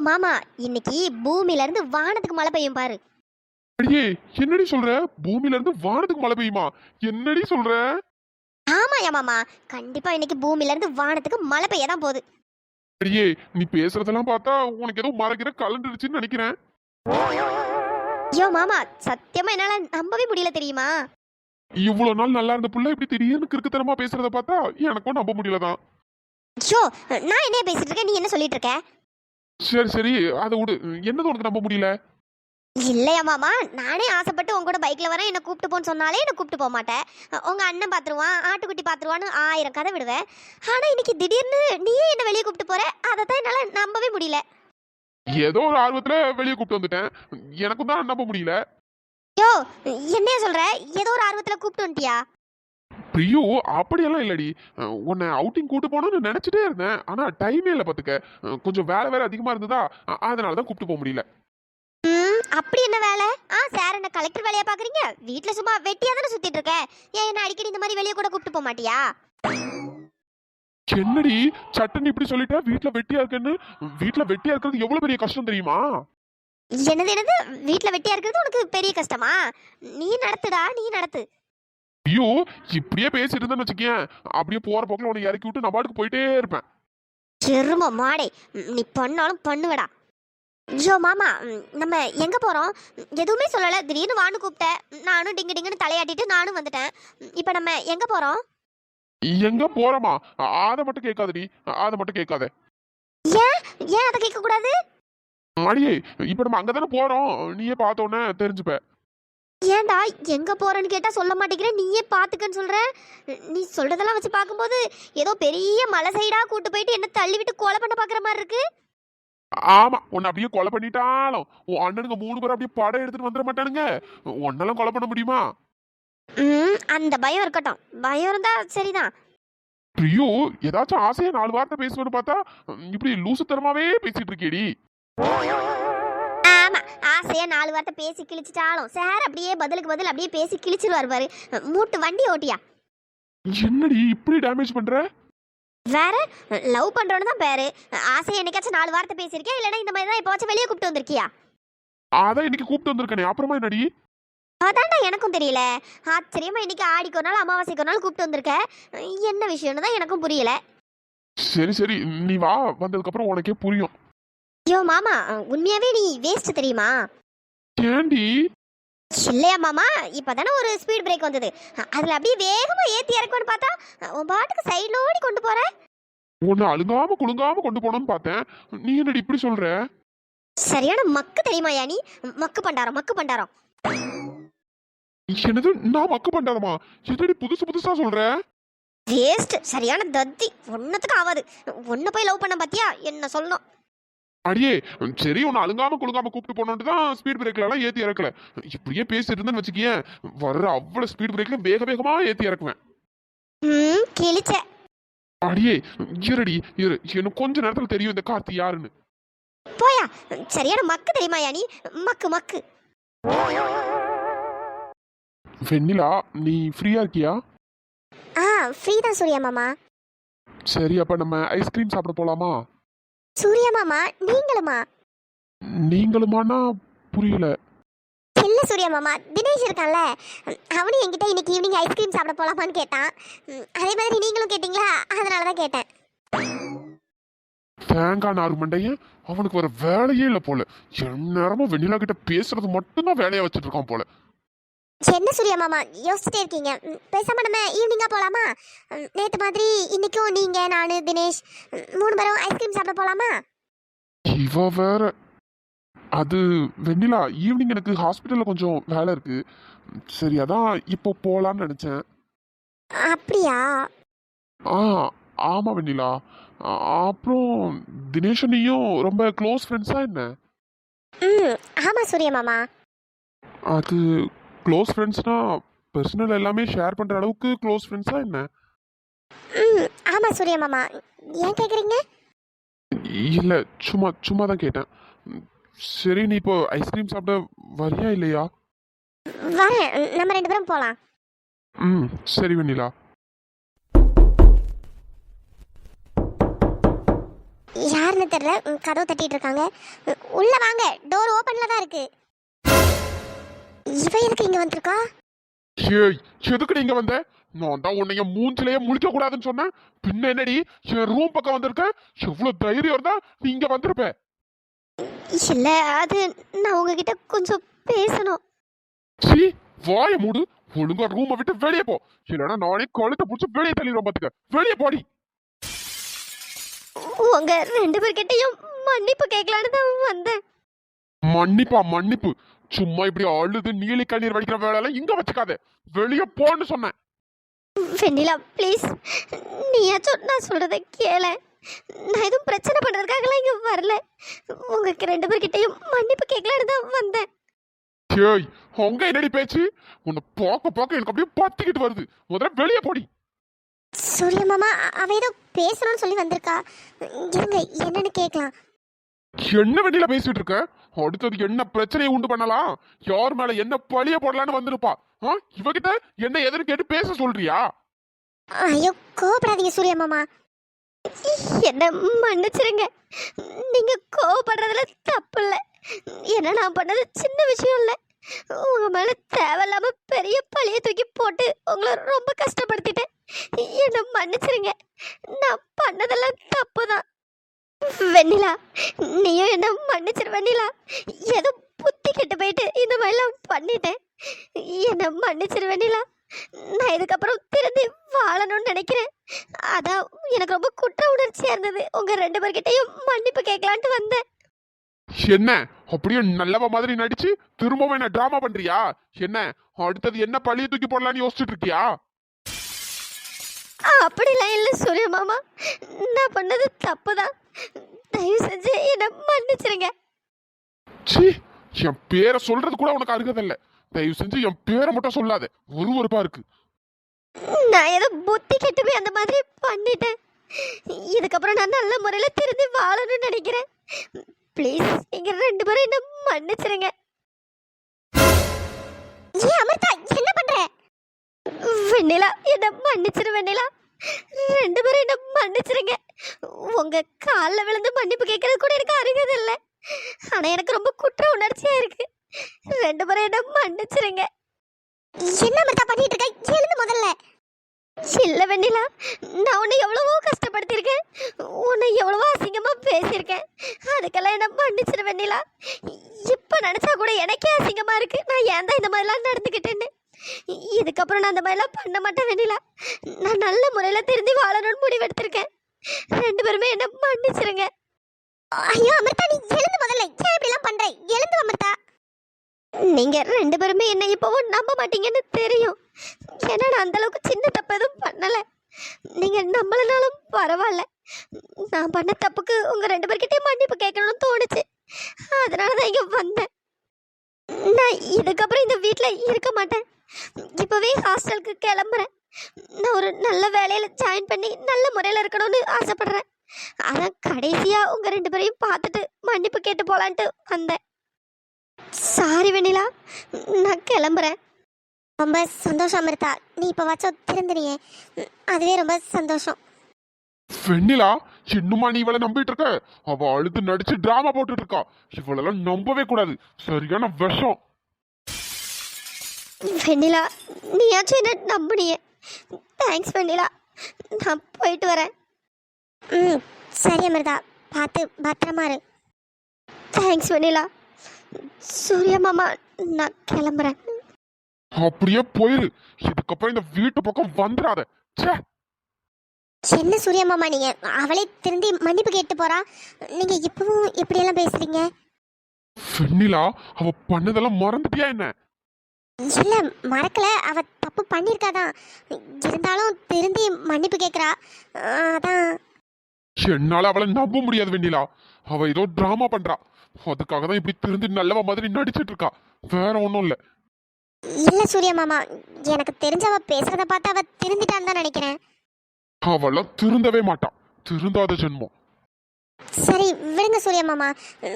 மாமா, இன்னைக்கு பூமியில இருந்து வானத்துக்கு மழை பெய்யும் பாரு. அடியே, என்னடி சொல்ற? பூமியில இருந்து வானத்துக்கு மழை பெய்யுமா? என்னடி சொல்ற? ஆமாயா மாமா, கண்டிப்பா இன்னைக்கு பூமியில இருந்து வானத்துக்கு மழை பெய்ய தான் போகுது. அடியே, நீ பேசுறதெல்லாம் பார்த்தா உனக்கு ஏதோ மறக்கிற கலண்டுருச்சுன்னு நினைக்கிறேன். ஐயோ மாமா, சத்தியமா என்னால நம்பவே முடியல தெரியுமா? இவ்வளவு நாள் நல்லா இருந்த புள்ள இப்படி திடீர்னு கிறுக்குத்தனமா பேசுறத பார்த்தா எனக்கும் நம்ப முடியலதான். ஐயோ, நான் என்ன பேசிட்டு இருக்கேன், நீ என்ன சொல்லிட்டு இருக்க? சரி சரி, அதை விடு. என்னது உனக்கு நம்ப முடியல? இல்லையா மாமா, நானே ஆசைப்பட்டு உங்க கூட பைக்ல வரேன், என்ன கூப்பிட்டு போன்னு சொன்னாலே என்ன கூப்பிட்டு போக மாட்டேன். உங்க அண்ணன் பாத்துருவான், ஆட்டுக்குட்டி பாத்துருவான்னு 1000 கதை விடுவேன். ஆனா இன்னைக்கு திடீர்னு நீயே என்ன வெளியே கூப்பிட்டு போற, அதை தான் என்னால நம்பவே முடியல. ஏதோ ஒரு ஆர்வத்துல வெளியே கூப்பிட்டு வந்துட்டேன். எனக்கும் தான் நம்ப முடியல. யோ, என்னைய சொல்ற? ஏதோ ஒரு ஆர்வத்துல கூப்பிட்டு வந்துட்டியா? பிரியோ, அப்படியெல்லாம் இல்லடி. உன்னை அவுட்டிங் கூட்டு போகணும்னு நினைச்சிட்டே இருந்தேன். ஆனா டைமே இல்லை பாத்துக்க. கொஞ்சம் வேலை வேற அதிகமா இருந்ததா, அதனாலதான் கூப்பிட்டு போக முடியல. அப்படி என்ன வேலை? சார் என்ன கலெக்டர் வேலையா பாக்குறீங்க? வீட்டுல சும்மா வெட்டியா தானே சுத்திட்டு இருக்க. ஏன் என்ன அடிக்கடி இந்த மாதிரி வெளியே கூட கூப்பிட்டு போக மாட்டியா? என்னடி சட்டன் இப்படி சொல்லிட்ட? வீட்டுல வெட்டியா இருக்கேன்னு. வீட்டுல வெட்டியா இருக்கிறது எவ்வளவு பெரிய கஷ்டம் தெரியுமா? என்னது வீட்டுல வெட்டியா இருக்கிறது உனக்கு பெரிய கஷ்டமா? நீ நடத்துடா, நீ நடத்து. ஐயோ, இப்படியே பேசிட்டு இருந்தேன்னு வச்சுக்கேன், அப்படியே போற போக்கில் உன்னை இறக்கி விட்டு நான் பாட்டுக்கு போயிட்டே இருப்பேன். செரும மாடே, நீ பண்ணாலும் பண்ணுவடா. ஐயோ மாமா, நம்ம எங்க போறோம்? எதுவுமே சொல்லல, திடீர்னு வான்னு கூப்பிட்ட. நானும் டிங்கு டிங்குன்னு தலையாட்டிட்டு நானும் வந்துட்டேன். இப்ப நம்ம எங்க போறோம்? எங்க போறோமா? அதை மட்டும் கேட்காதடி, அதை மட்டும் கேட்காத. ஏன் ஏன் அதை கேட்க கூடாது? அடியே, இப்ப நம்ம அங்கதானே போறோம். நீயே பார்த்தோன்னே தெரிஞ்சுப்ப. ஏன்டா எங்க போறேன்னு கேட்டா சொல்ல மாட்டேங்கிற, நீயே பாத்துக்கன்னு சொல்ற. நீ சொல்றதெல்லாம் வச்சு பார்க்கும்போது ஏதோ பெரிய மலை சைடா கூட்டு போயிட்டு என்ன தள்ளி விட்டு கொலை பண்ண பாக்குற மாதிரி இருக்கு. ஆமா, உன்னை அப்படியே கொலை பண்ணிட்டாலும் உன் அண்ணனுங்க 3 பேரும் அப்படியே படம் எடுத்துட்டு வந்துட மாட்டானுங்க. உன்னெல்லாம் கொலை பண்ண முடியுமா? அந்த பயம் இருக்கட்டும், பயம் இருந்தா சரிதான். பிரியோ, ஏதாச்சும் ஆசையா 4 வார்த்தை பேசுவேன்னு பார்த்தா இப்படி லூசுத்தனமாவே பேசிட்டு இருக்கேடி. ஆமா, ஆசையா 4 வார்த்தை பேசி கிழிச்சிட்டாலும் சார் அப்படியே பதிலுக்கு பதில் அப்படியே பேசி கிழிச்சிருவாரு பாரு. மூட்டு வண்டி ஓட்டியா? என்னடி இப்படி டேமேஜ் பண்ற? வேற லவ் பண்றோன்னு தான் பேரு. ஆசையா என்னைக்காச்சும் 4 வார்த்தை பேசியிருக்கியா, இல்லைன்னா இந்த மாதிரி தான் எப்போவாச்சும் வெளியே கூப்பிட்டு வந்திருக்கியா? அதான் இன்னைக்கு கூப்பிட்டு வந்திருக்கனே, அப்புறமா என்னடி? அதான்டா எனக்கும் தெரியல. ஆச்சரியமா இன்னைக்கு ஆடிக்கு ஒரு நாள் அமாவாசைக்கு ஒரு நாள் கூப்பிட்டு வந்திருக்க. என்ன விஷயம்னு தான் எனக்கும் புரியல. சரி சரி, நீ வா, வந்ததுக்கு அப்புறம் உனக்கே புரியும். ஐயோ மாமா, உண்மையாவே நீ வேஸ்ட் தெரியுமா? ஏண்டி? இல்லையா மாமா, இப்பதானே ஒரு ஸ்பீட் பிரேக் வந்தது, அதுல அப்படியே வேகமா ஏத்தி இறக்குன்னு பார்த்தா உன் பாட்டுக்கு சைடுல ஓடி கொண்டு போற. உன்னை அழுங்காம குலுங்காம கொண்டு போனோம்னு பார்த்தேன். நீ என்னடி இப்படி சொல்ற? சரியான மக்கு தெரியுமாயா நீ? மக்கு பண்டாரம், மக்கு பண்டாரம். என்னது, நான் மக்கு பண்றமா? என்னடி புதுசு புதுசா சொல்ற? வேஸ்ட், சரியான தத்தி, ஒன்னத்துக்கு ஆகாது. ஒன்ன போய் லவ் பண்ண பாத்தியா, என்ன சொல்லணும்? அடியே, சரி, உன்னை அழுங்காம குலுங்காம கூப்பிட்டு போனோன்ட்டு தான் ஸ்பீட் பிரேக்ல எல்லாம் ஏத்தி இறக்கல. இப்படியே பேசிட்டு இருந்தேன்னு வச்சுக்கியேன், வர்ற அவ்வளவு ஸ்பீட் பிரேக்ல வேக வேகமா ஏத்தி இறக்குவேன். கிழிச்ச. அடியே, இருடி இரு, எனக்கு கொஞ்ச நேரத்துல தெரியும் இந்த கார்த்தி யாருன்னு. போயா, சரியான மக்கு தெரியுமாயா நீ? மக்கு மக்கு. வெண்ணிலா, நீ ஃப்ரீயா இருக்கியா? ஃப்ரீ தான் சூர்யா மாமா. சரி, அப்ப நம்ம ஐஸ்கிரீம் சாப்பிட போலாமா? சூர்யா மாமா, நீங்களுமா? நீங்களுமானா புரியல. இல்ல சூர்யா மாமா, தினேஷ் இருக்கான்ல, அவனும் என்கிட்ட இன்னைக்கு ஈவினிங் ஐஸ்கிரீம் சாப்பிட போலாமான்னு கேட்டான். அதே மாதிரி நீங்களும் கேட்டீங்களா, அதனால தான் கேட்டேன். தேங்காய் நாறு மண்டையன், அவனுக்கு வர வேலையே இல்லை போல. எந்நேரமும் வெண்ணிலா கிட்ட பேசுறது மட்டும்தான் வேலையா வச்சுட்டு இருக்கான் போல. என்ன சூர்யா மாமா யோசிச்சுட்டே இருக்கீங்க? பேசாம நம்ம ஈவினிங்கா போலாமா? நேத்து மாதிரி இன்னைக்கும் நீங்க, நானு, தினேஷ் 3 பேரும் ஐஸ்கிரீம் சாப்பிட போலாமா? இவ வேற. அது வெண்ணிலா, ஈவினிங் எனக்கு ஹாஸ்பிட்டல்ல கொஞ்சம் வேலை இருக்கு. சரி, அதான் இப்போ போலான்னு நினைச்சேன். அப்படியா? ஆமா வெண்ணிலா. அப்புறம் தினேஷனையும் ரொம்ப க்ளோஸ் ஃப்ரெண்ட்ஸா என்ன? ஆமா சூர்யா மாமா. அது க்ளோஸ் ஃப்ரெண்ட்ஸ்னா பர்சனல் எல்லாமே ஷேர் பண்ற அளவுக்கு க்ளோஸ் ஃப்ரெண்ட்ஸா என்ன? ஆமா சூர்யா மாமா. ஏன் கேக்குறீங்க? இல்ல, சும்மா தான் கேட்டேன். சரி, நீ இப்போ ஐஸ்கிரீம் சாப்பிட வரியா இல்லையா? வரேன், நம்ம 2 பேரும் போலாம். சரி வெண்ணிலா. யாருன்னு என்னன்னு தெரியல, கதவு தட்டிட்டு இருக்காங்க. உள்ள வாங்க, டோர் ஓபன்ல தான் இருக்கு. இவ எதுக்கு இங்க வந்திருக்கா? ஏய், எதுக்கு நீங்க வந்த? நான் தான் உன்னைய மூஞ்சிலேயே முழிக்க கூடாதுன்னு சொன்னேன். பின்ன என்னடி என் ரூம் பக்கம் வந்திருக்க? எவ்வளவு தைரியம் இருந்தா நீ இங்க வந்திருப்ப. இல்ல, அது நான் உங்ககிட்ட கொஞ்சம் பேசணும். சீ, வாய மூடு. ஒழுங்கா ரூமை விட்டு வெளியே போ. இல்லைன்னா நானே கழுத்தை பிடிச்சி வெளியே தள்ளிடுவேன் பாத்துக்க. வெளியே போடி. உங்க 2 பேர்கிட்டயும் மன்னிப்பு கேட்கலான்னு தான் வந்தேன். மன்னிப்பு. சும்மா இப்படி அழுது நீலி கண்ணீர் வடிக்கிற வேலையெல்லாம் இங்க வச்சுக்காத. வெளியே போன்னு சொன்னேன். வெண்ணிலா ப்ளீஸ், நீயாச்சும் நான் சொல்றத கேள. நான் எதுவும் பிரச்சனை பண்றதுக்காகலாம் இங்க வரல. உங்களுக்கு 2 பேர்கிட்டயும் மன்னிப்பு கேட்கலான்னு தான் வந்தேன். ஏய், உங்க என்னடி பேச்சு? உன்னை பார்க்க எனக்கு அப்படியே பத்திக்கிட்டு வருது. முதல்ல வெளியே போடி. சூரிய மாமா, அவ ஏதோ பேசணும்னு சொல்லி வந்திருக்கா. இருங்க, என்னன்னு கேட்கலாம். என்ன வெளியில பேசிட்டு இருக்க? அடுத்தது என்ன பிரச்சனையை உண்டு பண்ணலாம்? யார் மேல என்ன பழிய போடலான்னு வந்திருப்பா. இவகிட்ட என்ன எதுன்னு கேட்டு பேச சொல்றியா? ஐயோ, கோபப்படாதீங்க சூரிய மாமா, என்ன மன்னிச்சிருங்க. நீங்க கோவப்படுறதுல தப்பு இல்லை. ஏன்னா நான் பண்ணது சின்ன விஷயம் இல்லை. உங்க மேல தேவையில்லாம பெரிய பழிய தூக்கி போட்டு உங்களை ரொம்ப கஷ்டப்படுத்திட்டேன். என்ன மன்னிச்சிருங்க. நான் பண்ணதெல்லாம் தப்பு தான். வெண்ணிலா, நீயும் என்ன மன்னிச்சிரு வெண்ணிலா. ஏதோ புத்தி கெட்டு போயிட்டு இந்த மாதிரிலாம் பண்ணிட்டேன். என்ன மன்னிச்சிரு வெண்ணிலா. நான் இதுக்கப்புறம் திருந்தி வாழணும்னு நினைக்கிறேன். அதான் எனக்கு ரொம்ப குற்ற உணர்ச்சியா இருந்தது. உங்க 2 பேர்கிட்டயும் மன்னிப்பு கேட்கலான்ட்டு வந்தேன். என்ன அப்படியே நல்லவ மாதிரி நடிச்சு திரும்பவும் என்ன டிராமா பண்றியா? என்ன அடுத்தது என்ன பழிய தூக்கி போடலான்னு யோசிச்சுட்டு இருக்கியா? அப்படிலாம் இல்லை சூரிய மாமா, நான் பண்ணது தப்பு தான். தயவு செஞ்சு என்ன மன்னிச்சிருங்க. சீ, என் பேரை சொல்றது கூட உனக்கு அருகதில்ல. தயவு செஞ்சு என் பேரை மட்டும் சொல்லாத. ஒருவருப்பா இருக்கு. நான் ஏதோ புத்தி கெட்டு போய் அந்த மாதிரி பண்ணிட்டேன். இதுக்கப்புறம் நான் நல்ல முறையில திருந்தி வாழணும்னு நினைக்கிறேன். ப்ளீஸ், நீங்க 2 பேரும் என்ன மன்னிச்சிருங்க. ஏ அமிர்தா, என்ன பண்ற? வெண்ணிலா, என்ன மன்னிச்சிரு வெண்ணிலா. 2 பேரும் என்ன மன்னிச்சிருங்க. உங்க காலில் விழுந்து மன்னிப்பு கேட்கறது கூட எனக்கு அருகது இல்லை. ஆனா எனக்கு ரொம்ப குற்ற உணர்ச்சியா இருக்கு. 2 பேரும் என்ன மன்னிச்சிருங்க. என்ன அமிர்தா பண்ணிட்டு இருக்க? எழுந்து முதல்ல. இல்ல வெண்ணிலா, நான் உன்னை எவ்வளவோ கஷ்டப்படுத்திருக்கேன். உன்னை எவ்வளவோ அசிங்கமா பேசியிருக்கேன். அதுக்கெல்லாம் என்ன மன்னிச்சிரு வெண்ணிலா. இப்ப நினைச்சா கூட எனக்கே அசிங்கமா இருக்கு. நான் ஏன் தான் இந்த மாதிரிலாம் நடந்துக்கிட்டேன்னு. இதுக்கப்புறம் நான் அந்த மாதிரிலாம் பண்ண மாட்டேன் வெண்ணிலா. நான் நல்ல முறையில திருந்தி வாழணும்னு முடிவெடுத்திருக்கேன். 2 பேருமே என்ன மன்னிச்சிருங்க. ஐயோ அமிர்தா, நீ எழுந்து முதல்ல. ஏன் இப்படிலாம் பண்ற? எழுந்து அமிர்தா. நீங்க 2 பேருமே என்ன இப்பவும் நம்ப மாட்டீங்கன்னு தெரியும். ஏன்னா நான் அந்த அளவுக்கு சின்ன தப்பு எதுவும் பண்ணல. நீங்க நம்பலனாலும் பரவாயில்ல. நான் பண்ண தப்புக்கு உங்க 2 பேர்கிட்டயும் மன்னிப்பு கேட்கணும்னு தோணுச்சு. அதனாலதான் இங்க வந்தேன். நான் இதுக்கப்புறம் இந்த வீட்டுல இருக்க மாட்டேன். இப்பவே ஹாஸ்டலுக்கு கிளம்புறேன். நான் ஒரு நல்ல வேலையில ஜாயின் பண்ணி நல்ல முறையில இருக்கணும்னு ஆசைப்படுறேன். அதான் கடைசியா உங்க 2 பேரையும் பார்த்துட்டு மன்னிப்பு கேட்டு போலான்ட்டு வந்தேன். சாரி வெண்ணிலா, நான் கிளம்புறேன். ரொம்ப சந்தோஷம் அமிர்தா, நீ இப்போ வாச்சும் திருந்தினியே, அதுவே ரொம்ப சந்தோஷம். வெண்ணிலா, இன்னுமா நீ இவளை நம்பிட்டு இருக்க? அவ அழுது நடிச்சு டிராமா போட்டுட்டு இருக்கா. இவளெல்லாம் நம்பவே கூடாது. சரியான விஷம். வெண்ணிலா, நீயாச்சும் என்ன நம்புனியே. தேங்க்ஸ் வெண்ணிலா. நான் போயிட்டு வரேன். சரி அமிர்தா, பார்த்து பத்திரமா இரு. தேங்க்ஸ் வெண்ணிலா. சூர்யா மாமா, நான் கிளம்புறேன். அப்படியே போயிரு. இதுக்கப்புறம் இந்த வீட்டு பக்கம் வந்துடாத. ச்சே. என்ன சூர்யா மாமா, நீங்க அவளே திருந்தி மன்னிப்பு கேட்டு போறா, நீங்க இப்பவும் இப்படியெல்லாம் பேசுறீங்க? வெண்ணிலா, அவ பண்ணதெல்லாம் மறந்துட்டியா என்ன? இல்ல, மறக்கல. அவ தப்பு பண்ணிருக்காதான். இருந்தாலும் திருந்தி மன்னிப்பு கேக்குறா. அதான். என்னால அவளை நம்ப முடியாது வெண்ணிலா. அவ ஏதோ டிராமா பண்றா. அதுக்காக தான் இப்படி திருந்து நல்லவ மாதிரி நடிச்சிட்டு இருக்கா. வேற ஒண்ணும் இல்ல. இல்ல சூர்யா மாமா, எனக்கு தெரிஞ்ச அவ பேசுறத பார்த்து அவ திருந்திட்டான்னு தான் நினைக்கிறேன். அவெல்லாம் திருந்தவே மாட்டா. திருந்தாத ஜென்மம். சரி விடுங்க சூர்யா மாமா.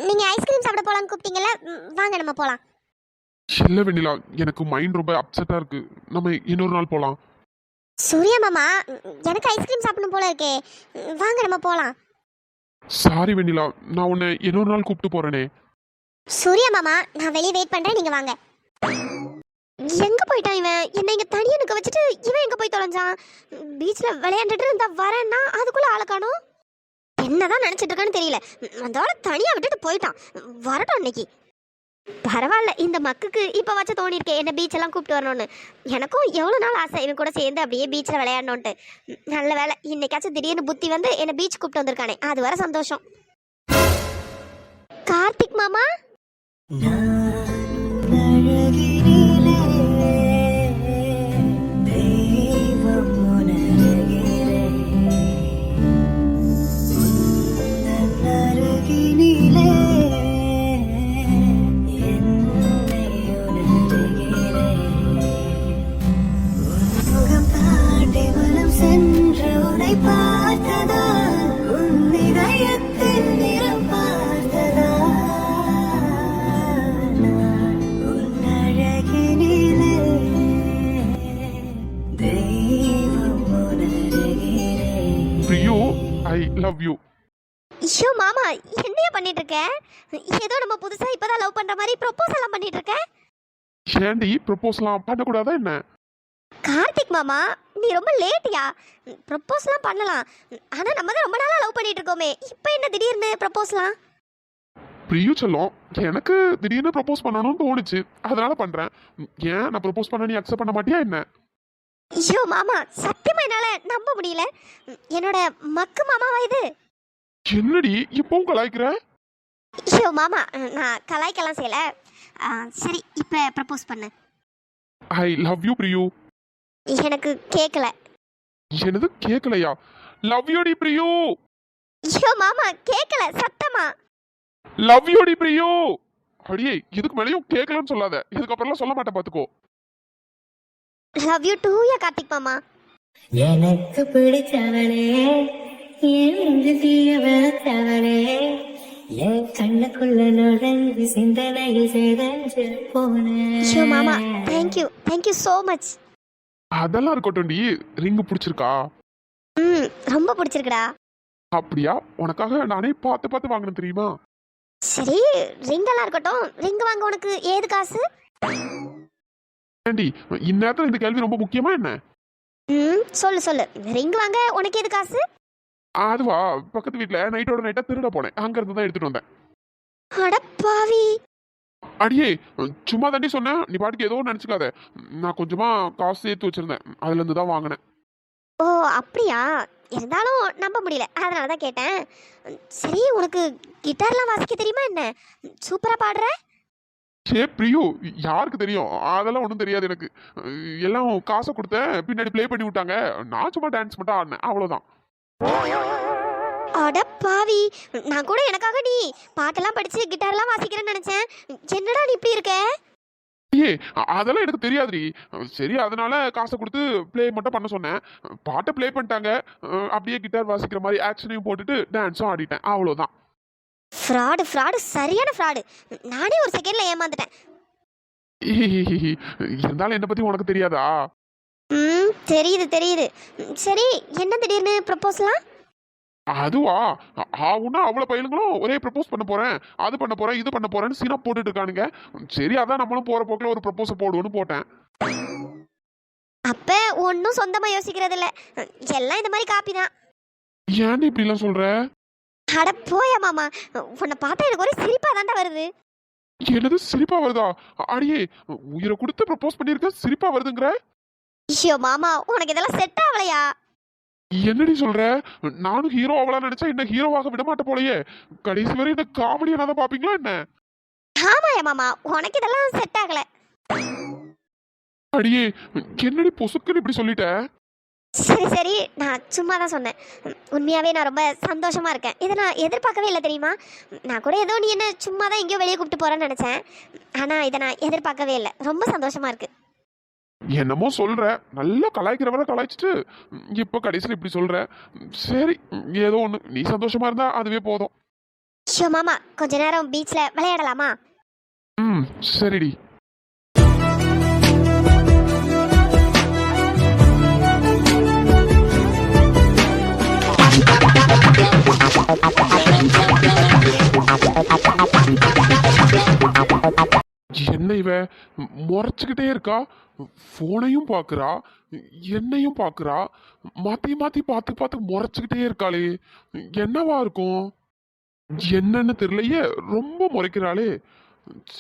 நீங்க ஐஸ்கிரீம் சாப்பிட போலான்னு கூப்பிட்டீங்கல்ல, வாங்க நம்ம போலாம். இல்ல வெண்ணிலா, எனக்கு மைண்ட் ரொம்ப அப்செட்டா இருக்கு. நம்ம இன்னொரு நாள் போலாம். சூர்யா மாமா, எனக்கு ஐஸ்கிரீம் சாப்பிடணும் போல இருக்கே, வாங்க நம்ம போலாம். சாரி வெண்ணிலா, நான் உன்னை இன்னொரு நாள் கூப்பிட்டு போறேனே. சூர்யா மாமா, நான் வெளியே வெயிட் பண்றேன், நீங்க வாங்க. எங்க போயிட்டான் இவன்? என்ன இங்க தனியா நிக்க வச்சுட்டு இவன் எங்க போய் தொலைஞ்சான்? பீச்ல விளையாண்டுட்டு இருந்தா வரேன்னா அதுக்குள்ள ஆளை காணோம். என்னதான் நினைச்சிட்டு இருக்கான்னு தெரியல. அந்த ஆளை தனியா விட்டுட்டு போயிட்டான். வரட்டும் இன்னைக்கு. பரவாயில்ல, இந்த மக்குக்கு இப்ப வச்ச தோணி இருக்கே என்ன பீச் எல்லாம் கூப்பிட்டு வரணும்னு. எனக்கும் எவ்வளவு நாள் ஆசை இவன் கூட சேர்ந்து அப்படியே பீச்ல விளையாடணும்ட்டு. நல்ல வேலை இன்னைக்காச்சும் திடீர்னு புத்தி வந்து என்ன பீச் கூப்பிட்டு வந்திருக்கானே, அது வர சந்தோஷம். கார்த்திக் மாமா, பிரியு, ஐ லவ் யூ. ஐயோ மாமா, என்னையா பண்ணிட்டு இருக்க? ஏதோ நம்ம புதுசா இப்பதான் லவ் பண்ற மாதிரி ப்ரொபோஸ் எல்லாம் பண்ணிட்டு இருக்க. ஏண்டி ப்ரப்போஸ்லாம் பண்ணக்கூடாதா என்ன? கார்த்திக் மாமா, நீ ரொம்ப லேட்டியா? ப்ரொபோஸ்லாம் பண்ணலாம், ஆனா நம்ம தான் ரொம்ப நாளா லவ் பண்ணிட்டு இருக்கோமே, இப்போ என்ன திடீர்னு ப்ரொபோஸ்லாம்? பிரியு செல்லம், எனக்கு திடீர்னு ப்ரப்போஸ் பண்ணணும்னு தோணுச்சு, அதனால பண்றேன். ஏன் நான் ப்ரப்போஸ் பண்ண நீ அக்செப்ட் பண்ண மாட்டியா என்ன? ஐயோ மாமா, சத்தியமா என்னால நம்ப முடியல. என்னோட மக்கு மாமாவா இது? என்னடி இப்பவும் கலாய்க்கிற? ஐயோ மாமா, நான் கலாய்க்கலாம் செய்யல. சரி, இப்போ ப்ரப்போஸ் பண்ணு. I love you Priyu. எனக்கு கேட்கல. என்னது கேட்கலையா? லவ் யூ டி பிரியு. ஐயோ மாமா, கேட்கல சத்தமா. லவ் யூ டி பிரியு. அடியே, இதுக்கு மேலயும் கேட்கலன்னு சொல்லாத, இதுக்கப்புறம்லாம் சொல்ல மாட்டேன் பாத்துக்கோ. லவ் யூ டூ யா கார்த்திக் மாமா. எனக்கு பிடிச்சவனே, என் தீய வெறுத்தவனே, என் கண்ணுக்குள்ள நுழைந்து சிந்தனையில் செய்தஞ்சு போனேன். ஐயோ மாமா, தேங்க்யூ so மச். அதெல்லாம் இருக்கட்டும் டி, ரிங் பிடிச்சிருக்கா? ரொம்ப பிடிச்சிருக்குடா. அப்படியா? உனக்காக நானே பார்த்து பார்த்து வாங்கினேன் தெரியுமா? சரி, ரிங் எல்லாம் இருக்கட்டும், ரிங் வாங்க உனக்கு ஏது காசு? ஏண்டி, இந்நேரத்துல இந்த கேள்வி ரொம்ப முக்கியமா என்ன? சொல்லு, ரிங் வாங்க உனக்கு ஏது காசு? அதுவா, பக்கத்து வீட்டுல நைட்டோட நைட்டா திருட போனேன், அங்க இருந்து தான் எடுத்துட்டு வந்தேன். அட பாவி. அடியே, சும்மா தாண்டி சொன்னேன், நீ பாட்டுக்கு ஏதோ நினைச்சுக்காத. நான் கொஞ்சமா காசு சேர்த்து வச்சிருந்தேன், அதுல இருந்து தான் வாங்கினேன். ஓ அப்படியா? இருந்தாலும் நம்ப முடியல, அதனால தான் கேட்டேன். சரி, உனக்கு கிட்டார்லாம் வாசிக்க தெரியுமா என்ன? சூப்பரா பாடுற. சே பிரியு, யாருக்கு தெரியும்? அதெல்லாம் ஒன்றும் தெரியாது எனக்கு. எல்லாம் காசை கொடுத்தேன், பின்னாடி ப்ளே பண்ணி விட்டாங்க, நான் சும்மா டான்ஸ் மட்டும் ஆடினேன், அவ்வளோதான். அட பாவி, நான் கூட எனக்காக நீ பாட்டெல்லாம் படிச்சு கிட்டார்லாம் வாசிக்கிறேன்னு நினைச்சேன். என்னடா நீ இப்படி இருக்க? ஏ, அதெல்லாம் எனக்கு தெரியாதுடி. சரி, அதனால காசை கொடுத்து ப்ளே மட்டும் பண்ண சொன்னேன். பாட்டை ப்ளே பண்ணிட்டாங்க, அப்படியே கிட்டார் வாசிக்கிற மாதிரி ஆக்ஷனையும் போட்டுட்டு டான்ஸும் ஆடிட்டேன், அவ்வளோதான். ஃப்ராடு, சரியான ஃப்ராடு. நானே ஒரு செகண்ட்ல ஏமாந்துட்டேன். இருந்தாலும் என்னை பத்தி உனக்கு தெரியாதா? தெரியுது. சரி, என்ன திடீர்னு ப்ரப்போஸ்லாம்? அதுவா, ஆவுன்னா அவ்வளோ பையனுங்களும் ஒரே ப்ரப்போஸ் பண்ண போறேன், அது பண்ண போறேன், இது பண்ண போறேன்னு சீனா போட்டுட்டு இருக்கானுங்க. சரி, அதான் நம்மளும் போற போக்கில் ஒரு ப்ரப்போஸை போடுவோன்னு போட்டேன். அப்ப ஒன்னும் சொந்தமா யோசிக்கிறது இல்ல, எல்லாம் இந்த மாதிரி காப்பி தான். ஏன்டி இப்படிலாம் சொல்ற? அட போயா மாமா, உன்னை பார்த்தா எனக்கு ஒரே சிரிப்பா தாண்டா வருது. என்னது சிரிப்பா வருதா? அடியே, உயிரை கொடுத்து ப்ரப்போஸ் பண்ணிருக்க, சிரிப்பா வருதுங்கிற? ஐயோ மாமா, உனக்கு இதெல்லாம் செட் ஆகலையா? என்னடி சொல்ற? நானும் ஹீரோ ஆகலாம் நினைச்சா என்ன ஹீரோவாக விட மாட்டேன் போலயே. கடைசி வரை இந்த காமெடியா தான் பாப்பீங்களா என்ன? ஆமாயா மாமா, உனக்கு இதெல்லாம் செட் ஆகல. அடியே, என்னடி பொசுக்குன்னு இப்படி சொல்லிட்ட? சரி, நான் சும்மா தான் சொன்னேன். உண்மையாவே நான் ரொம்ப சந்தோஷமா இருக்கேன். இதை நான் எதிர்பார்க்கவே இல்லை தெரியுமா? நான் கூட ஏதோ நீ என்ன சும்மா தான் எங்கேயோ வெளியே கூப்பிட்டு போறேன்னு நினைச்சேன். ஆனா இதை நான் எதிர்பார்க்கவே இல்லை. ரொம்ப சந்தோஷமா இருக்கு. என்னமோ சொல்ற, நல்லா கலாய்க்கிறவரை கலாய்ச்சிட்டு இப்ப கடைசியில் இப்படி சொல்ற. சரி, ஏதோ ஒண்ணு, நீ சந்தோஷமா இருந்தா அதுவே போதும். ஷோ மாமா, கொஞ்ச நேரம் பீச்ல விளையாடலாமா? சரிடி. இவ முறைச்சுக்கிட்டே இருக்கா, போனையும் பார்க்கறா, என்னையும் பார்க்கறா, மாத்தி மாத்தி பார்த்து பார்த்து முறைச்சுக்கிட்டே இருக்காளே, என்னவா இருக்கும்? என்னன்னு தெரியலையே, ரொம்ப முறைக்கிறாளே.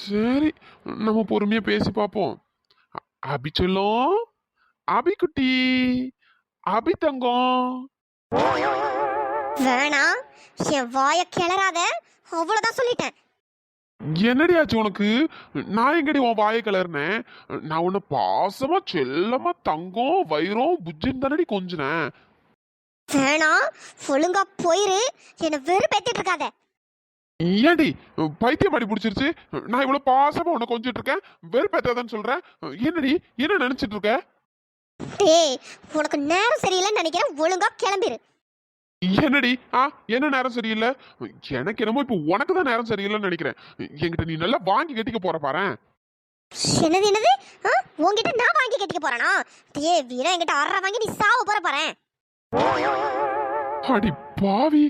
சரி, நம்ம பொறுமையா பேசி பார்ப்போம். அபி சொல்லும், அபி குட்டி, அபி தங்கம். வேணாம், என் வாய கிளறாத, அவ்வளவுதான் சொல்லிட்டேன். என்னடி ஆச்சு உனக்கு? நான் எங்கடி உன் வாயை கிளறினேன்? நான் உன்னை பாசமா செல்லமா தங்கம் வைரம் புஜ்ஜின்னு தானடி கொஞ்சினேன். வேணாம், ஒழுங்கா போயிரு, என்ன வெறுப்பேத்திட்டு இருக்காத. ஏன்டி பைத்தியம் அடி பிடிச்சிருச்சு? நான் இவ்வளவு பாசமா உன்னை கொஞ்சிட்டு இருக்கேன், வெறுப்பேத்தாதான்னு சொல்றேன். என்னடி என்ன நினைச்சிட்டு இருக்க? டேய், உனக்கு நேரம் சரியில்லைன்னு நினைக்கிறேன், ஒழுங்கா கிளம்பிரு. என்னடி என்ன நேரம் சரியில்லை? எனக்கு என்னமோ இப்போ உனக்கு தான் நேரம் சரியில்லைன்னு நினைக்கிறேன். என்கிட்ட நீ நல்லா வாங்கி கட்டிக்க போற பாரேன். என்னது என்னது? உன்கிட்ட நான் வாங்கி கட்டிக்க போறேனா? டேய் வீரா, என்கிட்ட அற வாங்கி நீ சாவ போற பாரேன். அடி பாவி,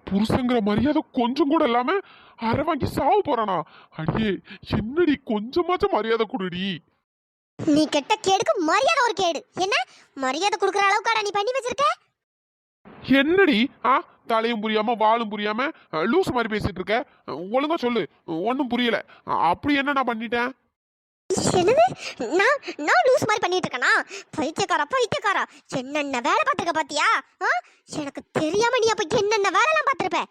புருஷங்கிற மரியாதை கொஞ்சம் கூட இல்லாம அரை வாங்கி சாவு போறானா? அடியே, என்னடி கொஞ்சமாச்சும் மரியாதை கொடுடி. நீ கெட்ட கேடுக்கு மரியாதை ஒரு கேடு. என்ன மரியாதை கொடுக்குற அளவுக்காடா நீ பண்ணி வச்சிருக்க? என்னடி தலையும் புரியாம வாலும் புரியாம லூஸ் மாதிரி பேசிட்டு இருக்க? ஒழுங்கா சொல்லு, ஒன்னும் புரியல. அப்படி என்ன நான் பண்ணிட்டேன்? என்னது? நான் நான் லூஸ் மாதிரி பண்ணிட்டு இருக்கேனா? பைத்தியக்காரா பைத்தியக்காரா, என்னென்ன வேலை பார்த்திருக்க பாத்தியா? எனக்கு தெரியாம நீ அப்ப என்னென்ன வேலைலாம் பார்த்திருப்ப.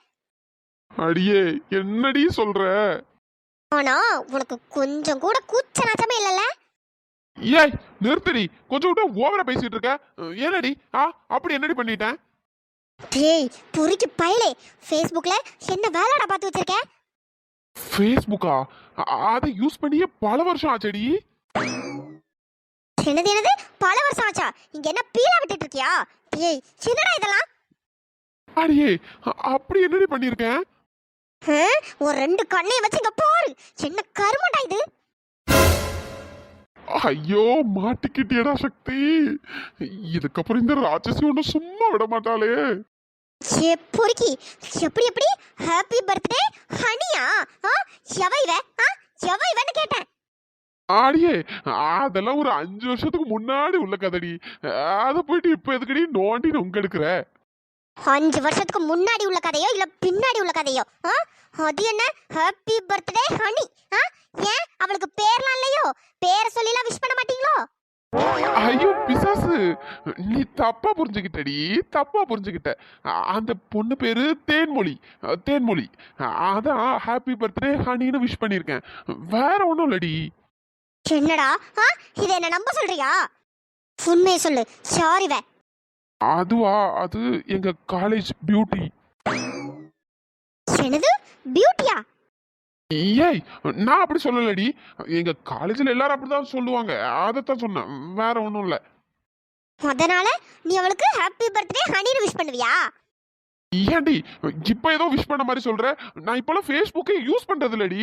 அடியே, என்னடி சொல்ற? ஆனா உனக்கு கொஞ்சம் கூட கூச்ச நாச்சமே இல்லல்ல? ஏய் நிறுத்தடி, கொஞ்சம் விட்டு ஓவரா பேசிட்டு இருக்க. என்னடி அப்படி என்னடி பண்ணிட்டேன்? டேய் பொறுக்கி பயலே, ஃபேஸ்புக்ல என்ன வேலைடா பார்த்து வச்சிருக்க? ஃபேஸ்புக்கா? அதை யூஸ் பண்ணியே பல வருஷம் ஆச்சடி. என்னது என்னது பல வருஷம் ஆச்சா? இங்க என்ன பீலா விட்டுட்டு இருக்கியா? டேய் என்னடா இதெல்லாம்? அடியே, அப்படி என்னடி பண்ணிருக்கேன்? ஒரு ரெண்டு கண்ணைய வச்சு இங்க பாரு, என்ன கருமண்டா இது? ஐயோ, மாட்டிக்கிட்டியடா சக்தி. இதுக்கப்புறம் இந்த ராட்சசி ஒண்ணு சும்மா விட மாட்டாளே. ஏ பொறுக்கி, எப்படி எப்படி ஹாப்பி பர்த்டே ஹனியா? எவ இவ? எவ இவன்னு கேட்டேன். ஆடியே, அதெல்லாம் ஒரு 5 வருஷத்துக்கு முன்னாடி உள்ள கதடி. அத போயிட்டு இப்ப எதுக்கடி நோண்டி நொங்க எடுக்கிற? 5 வருஷத்துக்கு முன்னாடி உள்ள கதையோ இல்ல பின்னாடி உள்ள கதையோ? அது என்ன ஹாப்பி பர்த்டே ஹனி? ஏன் அவளுக்கு பேர்லாம் இல்லையோ? பேரை சொல்லிலாம் விஷ் பண்ண மாட்டீங்களோ? ஐயோ பிசாசு, நீ தப்பா புரிஞ்சுக்கிட்டடி, தப்பா புரிஞ்சுக்கிட்ட. அந்த பொண்ணு பேரு தேன்மொழி. தேன்மொழி. அதான் ஹாப்பி பர்த்டே ஹனின்னு விஷ் பண்ணிருக்கேன், வேற ஒண்ணும் இல்லடி. என்னடா இத என்ன நம்ப சொல்றியா? உண்மையை சொல்லு, சாரி வே. அதுவா, அது எங்க காலேஜ் பியூட்டி. என்னது பியூட்டியா? ஏய், நான் அப்படி சொல்லலடி. எங்க காலேஜ்ல எல்லாரும் அப்படிதான் சொல்லுவாங்க, அதைத்தான் சொன்னேன், வேற ஒண்ணும் இல்ல. அதனால நீ அவளுக்கு ஹாப்பி பர்த்டே ஹனின்னு விஷ் பண்ணுவியா? ஏன்டி இப்ப ஏதோ விஷ் பண்ண மாதிரி சொல்ற? நான் இப்பெல்லாம் ஃபேஸ்புக்கே யூஸ் பண்றது இல்லடி.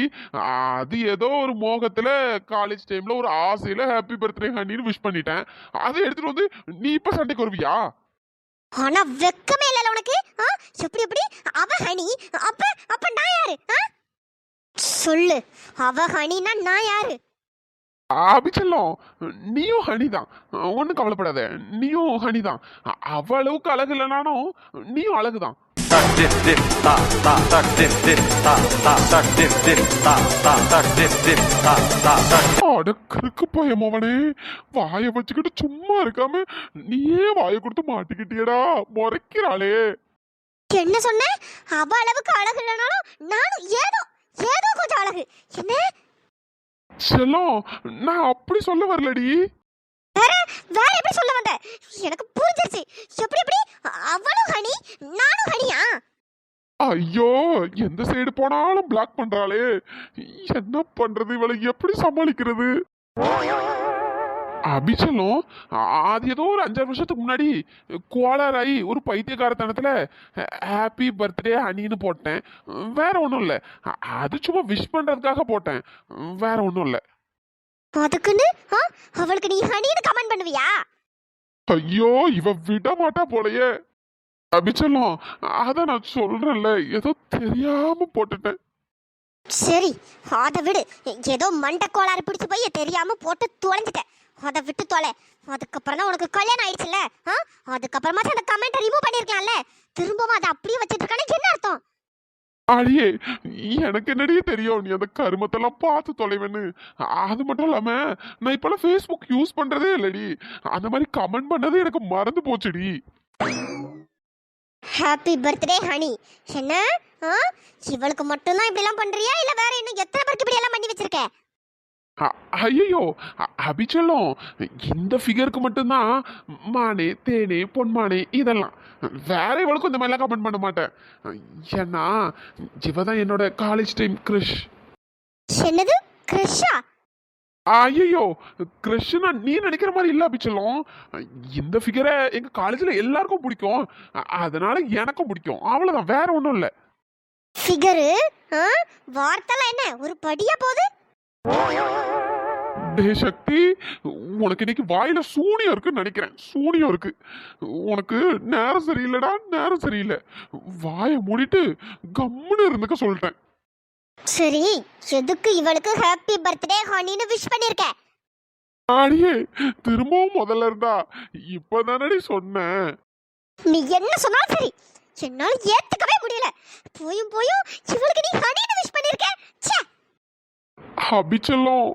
அது ஏதோ ஒரு மோகத்துல காலேஜ் டைம்ல ஒரு ஆசையில ஹாப்பி பர்த்டே ஹனின்னு விஷ் பண்ணிட்டேன். அதை எடுத்துட்டு வந்து நீ இப்ப சண்டைக்கு வருவியா? ஆனா வெக்கமே இல்லல உனக்கு? எப்படி எப்படி அவ ஹனி, அப்ப அப்ப நான் யாரு? சொல்லு, அவ ஹனினா நான் யாரு? அபிச்செல்லம், நீயும் ஹனிதான், ஒன்னும் கவலைப்படாத. நீயும் ஹனிதான். அவ்வளவுக்கு அழகு இல்லைனாலும் நீயும் அழகுதான். அடக்கருக்கு பயமவனே, வாய வச்சுக்கிட்டு சும்மா இருக்காம நீயே வாய கொடுத்து மாட்டிக்கிட்டியடா, முறைக்கிறாளே. என்ன சொன்ன? அவ அளவுக்கு அழகு இல்லைனாலும் நானும் ஏதோ ஏதோ கொஞ்சம் அழகு. என்ன செல்லம், நான் அப்படி சொல்ல வரலடி. வேற வேற எப்படி சொல்ல வந்த? எனக்கு புரிஞ்சிருச்சு. எப்படி எப்படி அவளும் ஹனி நானும் ஹனியா? ஐயோ, எந்த சைடு போனாலும் பிளாக் பண்றாளே, என்ன பண்றது? இவளை எப்படி சமாளிக்கிறது? அபிச்சலம், அது ஏதோ ஒரு 5 வருஷத்துக்கு முன்னாடி கோளாராயி ஒரு பைத்தியக்காரத்தனத்துல ஹாப்பி பர்த்டே ஹனின்னு போட்டேன், வேற ஒன்றும் இல்லை. அது சும்மா விஷ் பண்றதுக்காக போட்டேன், வேற ஒன்றும் இல்லை. அதுக்குன்னு அவளுக்கு நீ ஹனின்னு கமெண்ட் பண்ணுவியா? ஐயோ, இவ விட மாட்டா போலயே. அபிச்சலம், அத நான் சொல்றேன்ல, ஏதோ தெரியாம போட்டுட்டேன். சரி அதை விடு. ஏதோ மண்டை கோளாறு பிடிச்சு போய் தெரியாம போட்டு தொலைஞ்சிட்டேன். அதை விட்டு தொலை. அதுக்கப்புறம் தான் உனக்கு கல்யாணம் ஆயிடுச்சுல்ல. அதுக்கப்புறமா அந்த கமெண்ட்டை ரிமூவ் பண்ணியிருக்கலாம்ல. திரும்பவும் அதை அப்படியே வச்சுட்டு இருக்கானே என்ன அர்த்தம்? அடியே, எனக்கு என்னடியே தெரியும் நீ அந்த கருமத்தெல்லாம் பார்த்து தொலைவேன்னு. அது மட்டும் இல்லாம நான் இப்பெல்லாம் ஃபேஸ்புக் யூஸ் பண்றதே இல்லடி. அந்த மாதிரி கமெண்ட் பண்ணது எனக்கு மறந்து போச்சுடி. Happy birthday honey. என்ன இவளுக்கு மட்டும்தான் இப்படிலாம் பண்றியா இல்ல வேற இன்னும் எத்தனை பேருக்கு இப்படி எல்லாம் பண்ணி வச்சிருக்க? ஐயோ அபிச்சலம், இந்த ஃபிகருக்கு மட்டும்தான் மானே தேனே பொன்மானே இதெல்லாம். வேற இவளுக்கும் இந்த மாதிரிலாம் கமெண்ட் பண்ண மாட்டேன். ஏன்னா இவதான் என்னோட காலேஜ் டைம் கிரஷ். என்னது கிரஷா? ஐயோ கிரஷ்னா நீ நினைக்கிற மாதிரி இல்ல அபிச்சலம். இந்த ஃபிகரை எங்க காலேஜ்ல எல்லாருக்கும் பிடிக்கும், அதனால எனக்கும் பிடிக்கும், அவ்வளவுதான், வேற ஒன்றும் இல்லை. ஃபிகரு வார்த்தைலாம் என்ன ஒரு படியா போகுது? டே சக்தி, உனக்கு இன்னைக்கு வாயில சூனியம் இருக்குன்னு நினைக்கிறேன். சூனியம் இருக்கு உனக்கு. நேரம் சரியில்லைடா, நேரம் சரியில்லை. வாயை மூடிட்டு கம்முன்னு இருந்துக்க சொல்லிட்டேன். சரி, எதுக்கு இவளுக்கு ஹாப்பி பர்த்டே ஹனின்னு விஷ் பண்ணிருக்க? அடியே, திரும்பவும் முதல்ல இருந்தா இப்பதானடி சொன்னேன். நீ என்ன சொன்னாலும் சரி, என்னால ஏத்துக்கவே முடியல. போயும் போயும் இவளுக்கு நீ ஹனின்னு விஷ் பண்ணிருக்க. ச்சே. அபிச்சலம்,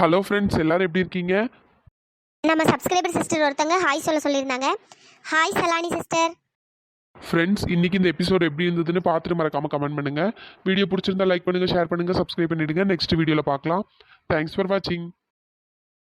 ஹலோ ஃப்ரெண்ட்ஸ், எல்லாரும் எப்படி இருக்கீங்க? நம்ம சப்ஸ்கிரைபர் சிஸ்டர் ஒருத்தங்க ஹாய் சொல்லியிருந்தாங்க. Hi Salani sister. ஃப்ரெண்ட்ஸ், இன்னைக்கு இந்த எபிசோட் எப்படி இருந்ததுன்னு பார்த்துட்டு மறக்காம கமெண்ட் பண்ணுங்க. வீடியோ பிடிச்சிருந்தா லைக் பண்ணுங்க, ஷேர் பண்ணுங்க, சப்ஸ்கிரைப் பண்ணிடுங்க. நெக்ஸ்ட் வீடியோவில் பார்க்கலாம். தேங்க்ஸ் ஃபார் வாட்சிங்.